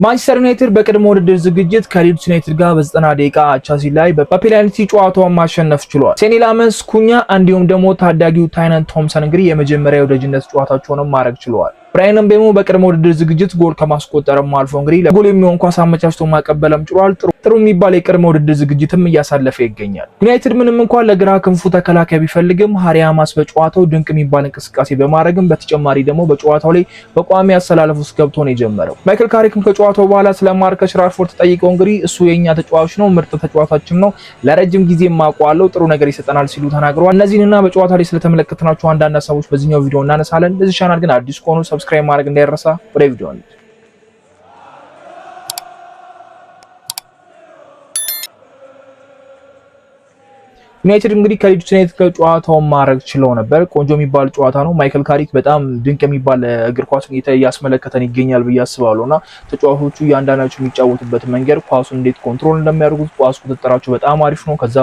ማንቸስተር ዩናይትድ በቅድመ ውድድር ዝግጅት ከሊድስ ዩናይትድ ጋር በ90 ደቂቃ አቻ ሲለያይ በፔናልቲ ጨዋታውን ማሸነፍ ችሏል። ሴኒ ላመንስ፣ ኩኛ እንዲሁም ደግሞ ታዳጊው ታይነን ቶምሰን እንግዲህ የመጀመሪያ የወዳጅነት ጨዋታቸውንም ማድረግ ችለዋል። ብራያን ምቤሞ በቅድመ ውድድር ዝግጅት ጎል ከማስቆጠርም አልፎ እንግዲህ ለጎል የሚሆን ኳስ አመቻችቶ ማቀበልም ችሏል። ጥሩ የሚባል የቅድመ ውድድር ዝግጅትም እያሳለፈ ይገኛል። ዩናይትድ ምንም እንኳን ለግራ ክንፉ ተከላካይ ቢፈልግም ሃሪ ሃማስ በጨዋታው ድንቅ የሚባል እንቅስቃሴ በማድረግም በተጨማሪ ደግሞ በጨዋታው ላይ በቋሚ አሰላለፍ ውስጥ ገብቶ ነው የጀመረው። ማይክል ካሪክም ከጨዋታው በኋላ ስለ ማርከስ ራሽፎርድ ተጠይቀው እንግዲህ እሱ የኛ ተጫዋች ነው፣ ምርጥ ተጫዋቻችን ነው፣ ለረጅም ጊዜ ማቋለው ጥሩ ነገር ይሰጠናል ሲሉ ተናግረዋል። እነዚህንና በጨዋታ ላይ ስለተመለከትናቸው አንዳንድ ሀሳቦች በዚህኛው ቪዲዮ እናነሳለን። ለዚህ ቻናል ግን አዲስ ከሆኑ ሰብስክራይብ ማድረግ እንዳይረሳ። ወደ ቪዲዮ ነው። ዩናይትድ እንግዲህ ከሊድስ ዩናይትድ ጨዋታውን ማድረግ ችለው ነበር። ቆንጆ የሚባል ጨዋታ ነው። ማይክል ካሪክ በጣም ድንቅ የሚባል እግር ኳስ እያስመለከተን ይገኛል ብዬ አስባለሁና ተጫዋቾቹ እያንዳንዳቸው የሚጫወቱበት መንገድ፣ ኳሱን እንዴት ኮንትሮል እንደሚያደርጉት፣ ኳስ ቁጥጥራቸው በጣም አሪፍ ነው። ከዛ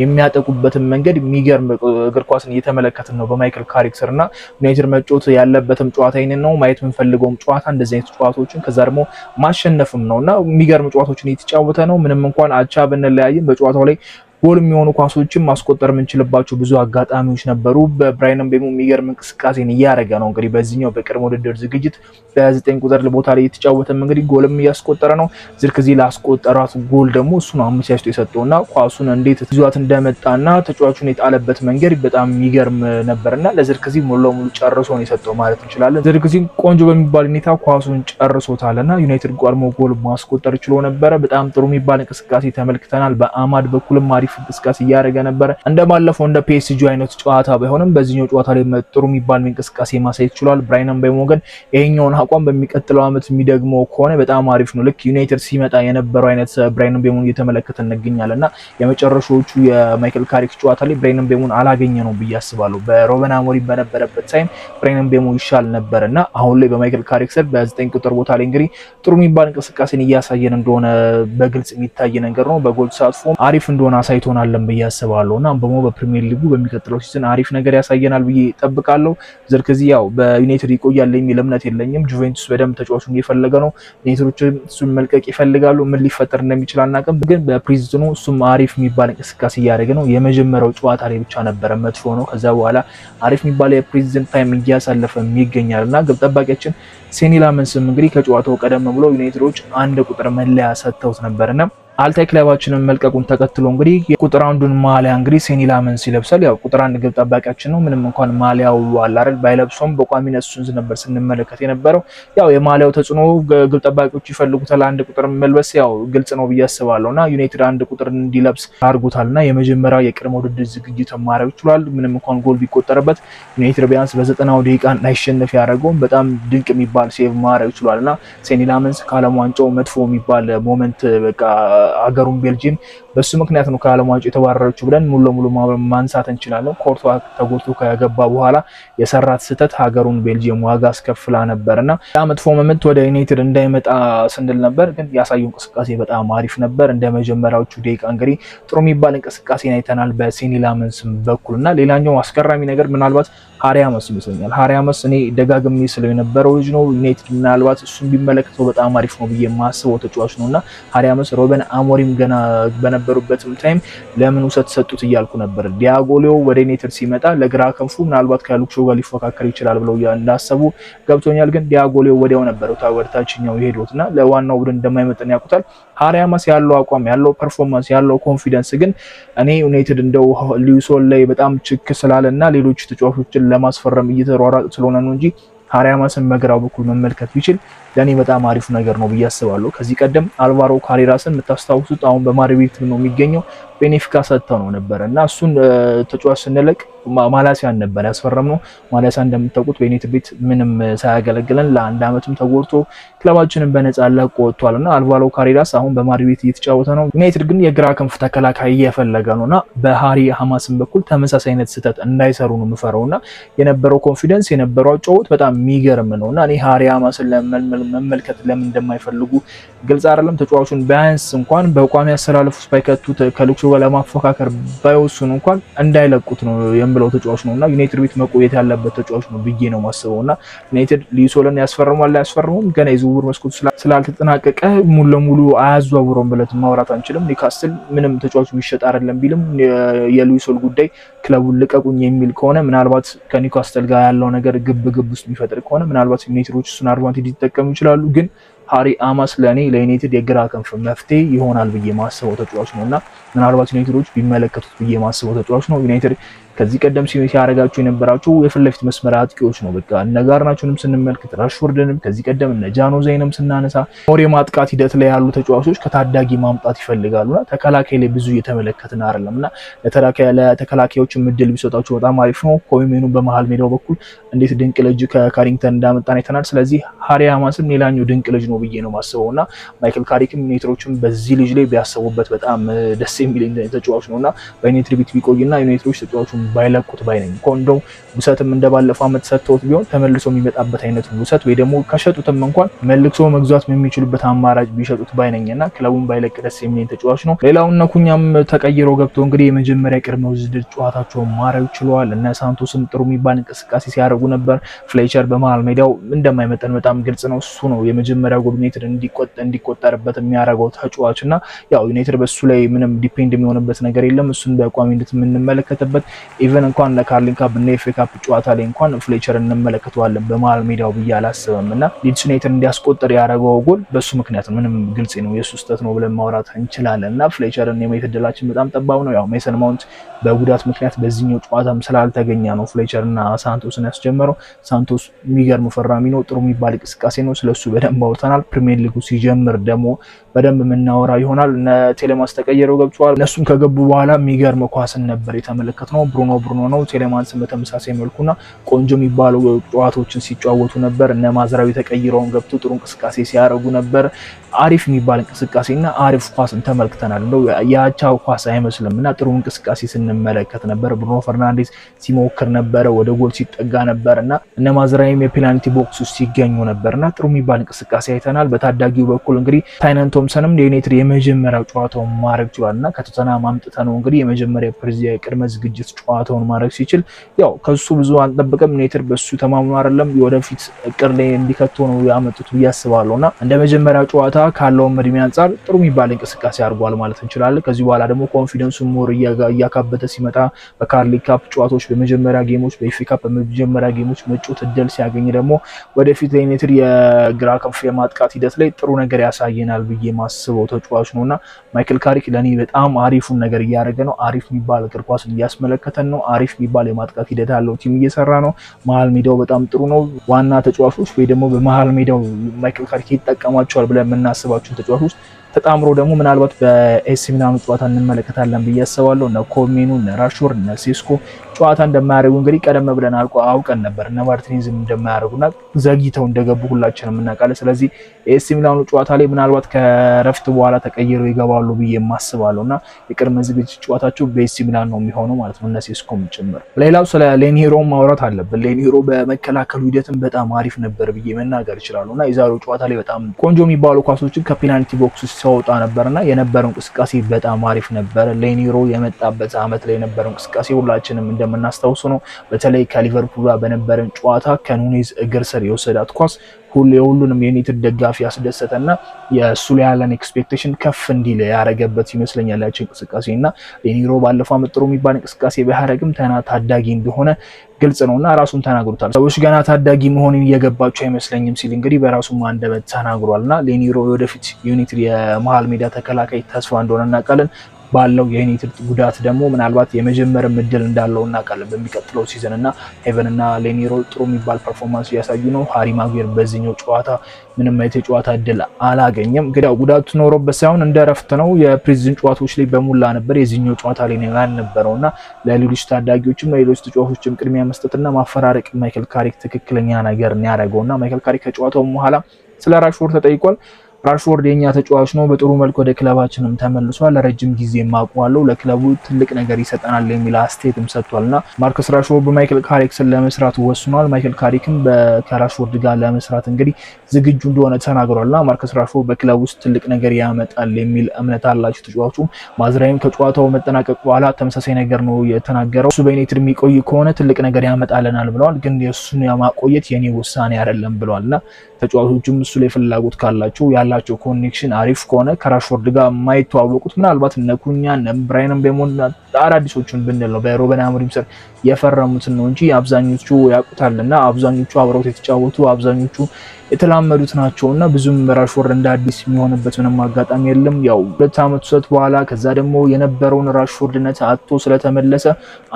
የሚያጠቁበትን መንገድ የሚገርም እግር ኳስን እየተመለከትን ነው በማይክል ካሪክ ስርና ዩናይትድ መጫወት ያለበትም ጨዋታ ይሄንን ነው። ማየት የምንፈልገውም ጨዋታ እንደዚህ አይነት ጨዋታዎችን ከዛ ደግሞ ማሸነፍም ነውና የሚገርም ጨዋታዎችን እየተጫወተ ነው። ምንም እንኳን አቻ ብንለያይም በጨዋታው ላይ ጎል የሚሆኑ ኳሶችን ማስቆጠር የምንችልባቸው ብዙ አጋጣሚዎች ነበሩ። በብራያን ምቤሞ የሚገርም እንቅስቃሴን እያደረገ ነው። እንግዲህ በዚህኛው በቅድመ ውድድር ዝግጅት በ9 ቁጥር ቦታ ላይ የተጫወተም እንግዲህ ጎልም እያስቆጠረ ነው። ዝርክዚ ላስቆጠራት ጎል ደግሞ እሱ ነው አመቻችቶ የሰጠውና ኳሱን እንዴት ይዟት እንደመጣና ተጫዋቹን የጣለበት መንገድ በጣም የሚገርም ነበርና ለዝርክዚ ሙሉ ለሙሉ ጨርሶ ነው የሰጠው ማለት እንችላለን። ዝርክዚ ቆንጆ በሚባል ሁኔታ ኳሱን ጨርሶታልና ዩናይትድ ቀድሞ ጎል ማስቆጠር ችሎ ነበረ። በጣም ጥሩ የሚባል እንቅስቃሴ ተመልክተናል። በአማድ በኩልም እንቅስቃሴ እያደረገ ነበር። እንደማለፈው እንደ ፒኤስጂ አይነት ጨዋታ ባይሆንም በዚህኛው ጨዋታ ላይ ጥሩ የሚባል እንቅስቃሴ ማሳየት ችሏል። ብራያን ምቤሞ ግን ይሄኛውን አቋም በሚቀጥለው ዓመት የሚደግመው ከሆነ በጣም አሪፍ ነው። ልክ ዩናይትድ ሲመጣ የነበረው አይነት ብራያን ምቤሞን እየተመለከተ እንገኛለንና የመጨረሻዎቹ የማይክል ካሪክ ጨዋታ ላይ ብራያን ምቤሞን አላገኘ ነው ብዬ አስባለሁ። በሩበን አሞሪም በነበረበት ታይም ብራያን ምቤሞ ይሻል ነበርና አሁን ላይ በማይክል ካሪክ ስር በ9 ቁጥር ቦታ ላይ እንግዲህ ጥሩ የሚባል እንቅስቃሴን እያሳየን እንደሆነ በግልጽ የሚታይ ነገር ነው። በጎል ተሳትፎ አሪፍ እንደሆነ አሳይቶናል ብዬ አስባለሁና ምቤሞ በፕሪሚየር ሊጉ በሚቀጥለው ሲዝን አሪፍ ነገር ያሳየናል ብዬ እጠብቃለሁ። ዝርክዚ ያው በዩናይትድ ይቆያል የሚል እምነት የለኝም። ጁቬንቱስ በደንብ ተጫዋቹን እየፈለገ ነው። ዩናይትዶች እሱን መልቀቅ ይፈልጋሉ። ምን ሊፈጠር እንደሚችል አናውቅም፣ ግን በፕሪዝኑ እሱም አሪፍ የሚባል እንቅስቃሴ እያደረገ ነው። የመጀመሪያው ጨዋታ ላይ ብቻ ነበረ መጥፎ ነው። ከዛ በኋላ አሪፍ የሚባል የፕሪዝን ታይም እያሳለፈ ይገኛልና ግብ ጠባቂያችን ሴኒ ላመንስም እንግዲህ ከጨዋታው ቀደም ብሎ ዩናይትዶች 1 ቁጥር መለያ ሰጥተውት ነበርና አልታይ ክለባችንን መልቀቁን ተከትሎ እንግዲህ የቁጥር አንዱን ማሊያ እንግዲህ ሴኒ ላመንስ ይለብሳል። ያው ቁጥር 1 ግብ ጠባቂያችን ነው። ምንም እንኳን ማሊያው አለ አይደል ባይለብሶም በቋሚነት እሱን ነበር ስንመለከት የነበረው። ያው የማሊያው ተጽዕኖ ግብ ጠባቂዎች ይፈልጉታል 1 ቁጥር መልበስ ያው ግልጽ ነው ብዬ አስባለሁና ዩናይትድ 1 ቁጥር እንዲለብስ አድርጎታልና የመጀመሪያው የቅድመ ውድድር ዝግጅት ማድረግ ችሏል። ምንም እንኳን ጎል ቢቆጠርበት ዩናይትድ ቢያንስ በ90 ደቂቃ እንዳይሸነፍ ያደረገው በጣም ድንቅ የሚባል ሴቭ ማድረግ ችሏልና ሴኒ ላመንስ ከዓለም ዋንጫው መጥፎ የሚባል ሞመንት በቃ አገሩን ቤልጂየም በሱ ምክንያት ነው ከዓለም ዋንጫው የተባረረችው ብለን ሙሉ ለሙሉ ማንሳት እንችላለን። ኮርቷ ተጎድቶ ከገባ በኋላ የሰራት ስህተት ሀገሩን ቤልጂየም ዋጋ አስከፍላ ነበርና ያ መጥፎ ሞመንት ወደ ዩናይትድ እንዳይመጣ ስንል ነበር። ግን ያሳየው እንቅስቃሴ በጣም አሪፍ ነበር። እንደ መጀመሪያዎቹ ደቂቃ እንግዲህ ጥሩ የሚባል እንቅስቃሴን አይተናል በሴኒ ላመንስ በኩልና ሌላኛው አስገራሚ ነገር ምናልባት ሃሪ ሃማስ ይመስለኛል። ሃሪ ሃማስ እኔ ደጋግሜ ስለው የነበረው ልጅ ነው። ዩናይትድ ምናልባት እሱን ቢመለከተው በጣም አሪፍ ነው ብዬ የማስበው ተጫዋች ነውና ሃሪ ሃማስ ሩበን አሞሪም ገና በነበሩበትም ታይም ለምን ውሰት ሰጡት እያልኩ ነበር። ዲያጎ ሊዮ ወደ ዩናይትድ ሲመጣ ለግራ ክንፉ ምናልባት ከሉክሾ ጋር ሊፎካከር ይችላል ብለው እንዳሰቡ ገብቶኛል። ግን ዲያጎ ሊዮ ወዲያው ነበር ታወርታችኛው የሄዱትና ለዋናው ቡድን እንደማይመጣን ያውቁታል። ሃሪ ሃማስ ያለው አቋም ያለው ፐርፎርማንስ ያለው ኮንፊደንስ ግን እኔ ዩናይትድ እንደው ሊዩሶል ላይ በጣም ችክ ስላለና ሌሎች ተጫዋቾችን ለማስፈረም እየተሯሯጠ ስለሆነ ነው እንጂ ሃሪ ሃማስን በግራው በኩል መመልከት ቢችል ለኔ በጣም አሪፍ ነገር ነው ብዬ አስባለሁ። ከዚህ ቀደም አልቫሮ ካሬራስን የምታስታውሱት አሁን በማድሪድ ነው የሚገኘው ቤኔፊካ ሰጥተው ነው ነበርና እሱን ተጫዋች ስንለቅ ማላሲያን ነበር ያስፈረምነው። ማላሲያ እንደምታውቁት በዩናይትድ ቤት ምንም ሳያገለግለን ለ1 ዓመትም ተጎድቶ ክለባችንን በነፃ ለቆ ወጥቷልና አልቫሮ ካሬራስ አሁን በማድሪድ እየተጫወተ ነው። ዩናይትድ ግን የግራ ክንፍ ተከላካይ እየፈለገ ነውና በሃሪ ሃማስን በኩል ተመሳሳይ አይነት ስህተት እንዳይሰሩ ነው የምፈራውና የነበረው ኮንፊደንስ የነበረው ጨዋታ በጣም የሚገርም ነውና እኔ ሃሪ ሃማስን መመልከት ለምን እንደማይፈልጉ ግልጽ አይደለም። ተጫዋቹን ቢያንስ እንኳን በቋሚ አሰላለፍ ውስጥ ባይከቱት ከሉክሾ ጋር ለማፎካከር ባይወስኑ እንኳን እንዳይለቁት ነው ብለው ተጫዋች ነውና ዩናይትድ ቤት መቆየት ያለበት ተጫዋች ነው ብዬ ነው ማስበውና ዩናይትድ ሊሶልን ያስፈርማል አያስፈርሙም ገና የዝውውር መስኮት ስላልተጠናቀቀ ሙሉ ለሙሉ አያዘዋውረውም ብለን ማውራት አንችልም። ኒውካስትል ምንም ተጫዋቹ ይሸጥ አይደለም ቢልም የሉዊሶል ጉዳይ ክለቡን ልቀቁኝ የሚል ከሆነ ምናልባት ከኒውካስትል ጋር ያለው ነገር ግብ ውስጥ የሚፈጥር ከሆነ ምናልባት ዩናይትዶች እሱን አድቫንቴጅ ሊጠቀሙ ይችላሉ። ግን ሃሪ አማስ ለዩናይትድ የግራ ክንፍ መፍትሄ ይሆናል ብዬ ማስበው ተጫዋች ነውና ምናልባት ዩናይትዶች ቢመለከቱት ብዬ ማስበው ተጫዋች ነው። ዩናይትድ ከዚህ ቀደም ሲያረጋቸው የነበራቸው የፊት ለፊት መስመር አጥቂዎች ነው። በቃ እነ ጋርናቾንም ስንመልከት ራሽፎርድንም ከዚህ ቀደም እነ ጃኖዛይንም ስናነሳ ሞር የማጥቃት ሂደት ላይ ያሉ ተጫዋቾች ከታዳጊ ማምጣት ይፈልጋሉና ተከላካይ ላይ ብዙ እየተመለከትን አይደለምና ለተከላካዮች እድል ቢሰጣቸው በጣም አሪፍ ነው። ኮሚሜኑ በመሃል ሜዳው በኩል እንዴት ድንቅ ልጅ ከካሪንግተን እንዳመጣን አይተናል። ስለዚህ ሃሪ አማስም ሌላኛው ድንቅ ልጅ ነው ብዬ ነው ማስበውና ማይክል ካሪክም ዩናይትዶችም በዚህ ልጅ ላይ ቢያሰቡበት በጣም ደስ የሚል ተጫዋች ነውና በዩናይትድ ቤት ቢቆይና ዩናይትዶች ተጫዋቹን ባይለቁት ባይነኝ ኮንዶ ውሰትም እንደባለፈው አመት ሰጥተውት ቢሆን ተመልሶ የሚመጣበት አይነት ውሰት ወይ ደግሞ ከሸጡትም እንኳን መልሶ መግዛት የሚችሉበት አማራጭ ቢሸጡት ባይነኝና ክለቡን ባይለቅ ደስ የሚል ተጫዋች ነው። ሌላውና ኩኛም ተቀይሮ ገብቶ እንግዲህ የመጀመሪያ ቅድመ ውድድር ጨዋታቸውን ማድረግ ችለዋል። እነ ሳንቶስም ጥሩ የሚባል እንቅስቃሴ ሲያደርጉ ነበር። ፍሌቸር በመሃል ሜዳው እንደማይመጠን በጣም ግልጽ ነው። እሱ ነው የመጀመሪያ ጎል ዩናይትድ እንዲቆጠርበት የሚያደርገው ተጫዋችና ያው ዩናይትድ በሱ ላይ ምንም ዲፔንድ የሚሆንበት ነገር የለም። እሱን በቋሚነት የምንመለከትበት ኢቨን እንኳን ለካርሊንግ ካፕ እና ኤፍ ኤ ካፕ ጨዋታ ላይ እንኳን ፍሌቸር እንመለከተዋለን በመሃል ሜዳው ብዬ አላስብምና ሊድስ ዩናይትድ እንዲያስቆጥር ያደረገው ጎል በሱ ምክንያት ምንም ግልጽ ነው የሱ ስህተት ነው ብለን ማውራት እንችላለንና ፍሌቸርን የማየት እድላችን በጣም ጠባብ ነው። ያው ሜሰን ማውንት በጉዳት ምክንያት በዚህኛው ጨዋታም ስላልተገኘ ነው ፍሌቸርና ሳንቶስን ያስጀመረው። ሳንቶስ የሚገርም ፈራሚ ነው፣ ጥሩ የሚባል እንቅስቃሴ ነው። ስለሱ በደንብ አውርተናል። ፕሪሚየር ሊጉ ሲጀምር ደግሞ በደንብ የምናወራ ይሆናል። እነ ቴሌማንስ ተቀየረው ገብቷል። እነሱም ከገቡ በኋላ የሚገርም ኳስን ነበር የተመለከትነው። ብሩኖ ነው። ቴሌማንስ በተመሳሳይ መልኩና ቆንጆ የሚባሉ ጨዋታዎችን ሲጫወቱ ነበር። እነ ማዝራዊ ተቀይረውን ገብቶ ጥሩ እንቅስቃሴ ሲያደርጉ ነበር። አሪፍ የሚባል እንቅስቃሴና አሪፍ ኳስን ተመልክተናል። እንደው ያቻ ኳስ አይመስልምና ጥሩ እንቅስቃሴ ስንመለከት ነበር። ብሩኖ ፈርናንዴዝ ሲሞክር ነበር፣ ወደ ጎል ሲጠጋ ነበርና እነ ማዝራዊም የፔናልቲ ቦክስ ውስጥ ሲገኙ ነበርና ጥሩ የሚባል እንቅስቃሴ አይተናል። በታዳጊው በኩል እንግዲህ ታይነን ቶምሰንም ለዩናይትድ የመጀመሪያው ጨዋታውን ማድረግ ችሏልና ከቶተንሃም አምጥተነው እንግዲህ የመጀመሪያ ቅድመ ዝግጅት ጨዋታውን ማድረግ ሲችል ያው ከሱ ብዙ አንጠብቅም። ዩናይትድ በሱ ተማምኖ አይደለም ወደፊት እቅድ ላይ እንዲከቱ ነው ያመጡት ብዬ አስባለሁና እንደ መጀመሪያው ጨዋታ ካለው እድሜ አንፃር ጥሩ የሚባል እንቅስቃሴ አድርጓል ማለት እንችላለን። ከዚህ በኋላ ደግሞ ኮንፊደንሱን ሞር እያካበተ ሲመጣ በካርሊንግ ካፕ ጨዋታዎች በመጀመሪያ ጌሞች በኤፍ ኤ ካፕ በመጀመሪያ ጌሞች መጫወት እድል ሲያገኝ ደግሞ ወደፊት ላይ ዩናይትድ የግራ ክንፍ የማጥቃት ሂደት ላይ ጥሩ ነገር ያሳየናል ብዬ ማስበው ተጫዋች ነውና ማይክል ካሪክ ለኔ በጣም አሪፉን ነገር እያደረገ ነው። አሪፍ የሚባል እግር ኳስ እያስመለከተን ነው። አሪፍ የሚባል የማጥቃት ሂደት ያለው ቲም እየሰራ ነው። መሀል ሜዳው በጣም ጥሩ ነው። ዋና ተጫዋቾች ወይ ደግሞ በመሀል ሜዳው ማይክል ካሪክ ይጠቀማቸዋል ብለን የምናስባቸው ተጫዋቾች ተጣምሮ ደግሞ ምናልባት በኤሲ ሚላኑ ጨዋታ እንመለከታለን ብዬ አስባለሁ። እነ ኮሜኑ እነ ራሽፎርድ እነ ሴስኮ ጨዋታ እንደማያደርጉ እንግዲህ ቀደም ብለን አውቀን ነበር። እነ ማርቲኔዝም እንደማያደርጉና ዘግይተው እንደገቡ ሁላችንም እናውቃለን። ስለዚህ ኤሲ ሚላኑ ጨዋታ ላይ ምናልባት ከረፍት በኋላ ተቀይረው ይገባሉ ብዬ ማስባለሁና የቅድመ ዝግጅት ጨዋታቸው በኤሲ ሚላን ነው የሚሆነው ማለት ነው፣ እነ ሴስኮም ጭምር። ሌላው ስለ ሌኒሮ ማውራት አለብን። ሌኒሮ በመከላከሉ ሂደትም በጣም አሪፍ ነበር ብዬ መናገር ይችላሉና የዛሬው ጨዋታ ላይ በጣም ቆንጆ የሚባሉ ኳሶችን ከፔናልቲ ቦክስ ሲያወጣ ነበርና የነበረው እንቅስቃሴ በጣም አሪፍ ነበር። ሌኒሮ የመጣበት አመት ላይ የነበረው እንቅስቃሴ ሁላችንም እንደምናስታውሱ ነው። በተለይ ከሊቨርፑል ጋር በነበረን ጨዋታ ከኑኔዝ እግር ስር የወሰዳት ኳስ ሁሉንም የዩናይትድ ደጋፊ ያስደሰተና የሱ ላይ ያለን ኤክስፔክቴሽን ከፍ እንዲል ያረገበት ይመስለኛል ያቺ እንቅስቃሴና ሌኒሮ ባለፈው አመት ጥሩ የሚባል እንቅስቃሴ ቢያደርግም ታዳጊ እንደሆነ ግልጽ ነውና ራሱን ተናግሮታል። ሰዎች ገና ታዳጊ መሆኑን እየገባቸው አይመስለኝም ሲል እንግዲህ በራሱ አንደበት ተናግሯልና ሌኒሮ ወደፊት ዩናይትድ የመሃል ሜዳ ተከላካይ ተስፋ እንደሆነ እናውቃለን። ባለው የዩናይትድ ጉዳት ደግሞ ምናልባት የመጀመር እድል እንዳለው እናውቃለን በሚቀጥለው ሲዝን እና ሄቨን እና ሌኒሮ ጥሩ የሚባል ፐርፎርማንስ እያሳዩ ነው። ሃሪ ማጉዌር በዚህኛው ጨዋታ ምንም አይነት የጨዋታ እድል አላገኘም። እንግዲህ ጉዳቱ ኖሮበት ሳይሆን እንደረፍት ነው። የፕሪዝን ጨዋታዎች ላይ በሙላ ነበር፣ የዚህኛው ጨዋታ ላይ ነው ያልነበረውና ለሌሎች ታዳጊዎችም ለሌሎች ተጫዋቾችም ቅድሚያ መስጠትና ማፈራረቅ ማይክል ካሪክ ትክክለኛ ነገር ነው ያደረገውና ማይክል ካሪክ ከጨዋታው በኋላ ስለ ራሽፎርድ ተጠይቋል። ራሽፎርድ የኛ ተጫዋች ነው፣ በጥሩ መልኩ ወደ ክለባችንም ተመልሷል፣ ለረጅም ጊዜ ማቋለው ለክለቡ ትልቅ ነገር ይሰጠናል የሚል አስተያየትም ሰጥቷልና ማርከስ ራሽፎርድ በማይክል ካሪክን ለመስራት ወስኗል። ማይክል ካሪክም ከራሽፎርድ ጋር ለመስራት እንግዲህ ዝግጁ እንደሆነ ተናግሯልና ማርከስ ራሽፎርድ በክለቡ ውስጥ ትልቅ ነገር ያመጣል የሚል እምነት አላቸው ተጫዋቹ። ማዝራይም ከጨዋታው መጠናቀቅ በኋላ ተመሳሳይ ነገር ነው የተናገረው። እሱ በዩናይትድ የሚቆይ ከሆነ ትልቅ ነገር ያመጣልናል ብለዋል። ግን የሱን ማቆየት የኔ ውሳኔ አይደለም ብለዋልና ተጫዋቾቹም እሱ ላይ ፍላጎት ካላቸው ያላቸው ኮኔክሽን አሪፍ ከሆነ ከራሽፎርድ ጋር የማይተዋወቁት ምናልባት እነ ኩኛ እነ ብራይን ቤሞን አዳዲሶቹን ብንል ነው በሩበን አሞሪም ስር የፈረሙትን ነው እንጂ አብዛኞቹ ያውቁታልና አብዛኞቹ አብረውት የተጫወቱ አብዛኞቹ የተላመዱት ናቸውና ብዙም ራሽፎርድ እንደ አዲስ የሚሆንበት ምንም አጋጣሚ የለም። ያው 2 አመት ሰት በኋላ ከዛ ደግሞ የነበረውን ራሽፎርድነት አጥቶ ስለተመለሰ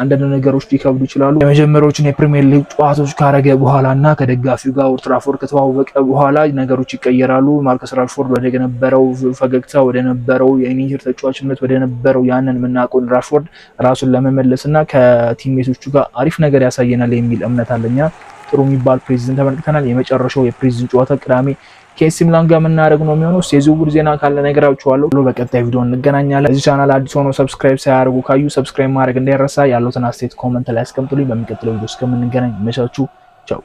አንዳንድ ነገሮች ሊከብዱ ይችላሉ። የመጀመሪያዎቹን የፕሪሚየር ሊግ ጨዋታዎች ካረገ በኋላና ከደጋፊው ጋር ኦልድ ትራፎርድ ከተዋወቀ በኋላ ነገሮች ይቀየራሉ። ማርከስ ራሽፎርድ ወደ ነበረው ፈገግታ ወደ ነበረው የዩናይትድ ተጫዋችነት ወደ ነበረው ያንን የምናውቀውን ራሽፎርድ ራሱን ለመመለስና ከቲምሜቶቹ ጋር አሪፍ ነገር ያሳየናል የሚል እምነት አለኛ። ጥሩ የሚባል ፕሬዚደንት ተመልክተናል። የመጨረሻው የፕሬዚደንት ጨዋታ ቅዳሜ ከኤሲ ሚላን ጋር የምናደርግ ነው የሚሆነው። የዝውውር ዜና ካለ ነገራችኋለሁ። በቀጣይ ቪዲዮ እንገናኛለን። እዚህ ቻናል አዲስ ሆኖ ሰብስክራይብ ሳያደርጉ ካዩ ሰብስክራይብ ማድረግ እንዳይረሳ። ያለውን አስተያየት ኮሜንት ላይ አስቀምጡልኝ። በሚቀጥለው ቪዲዮ እስከምንገናኝ መቻችሁ ቻው።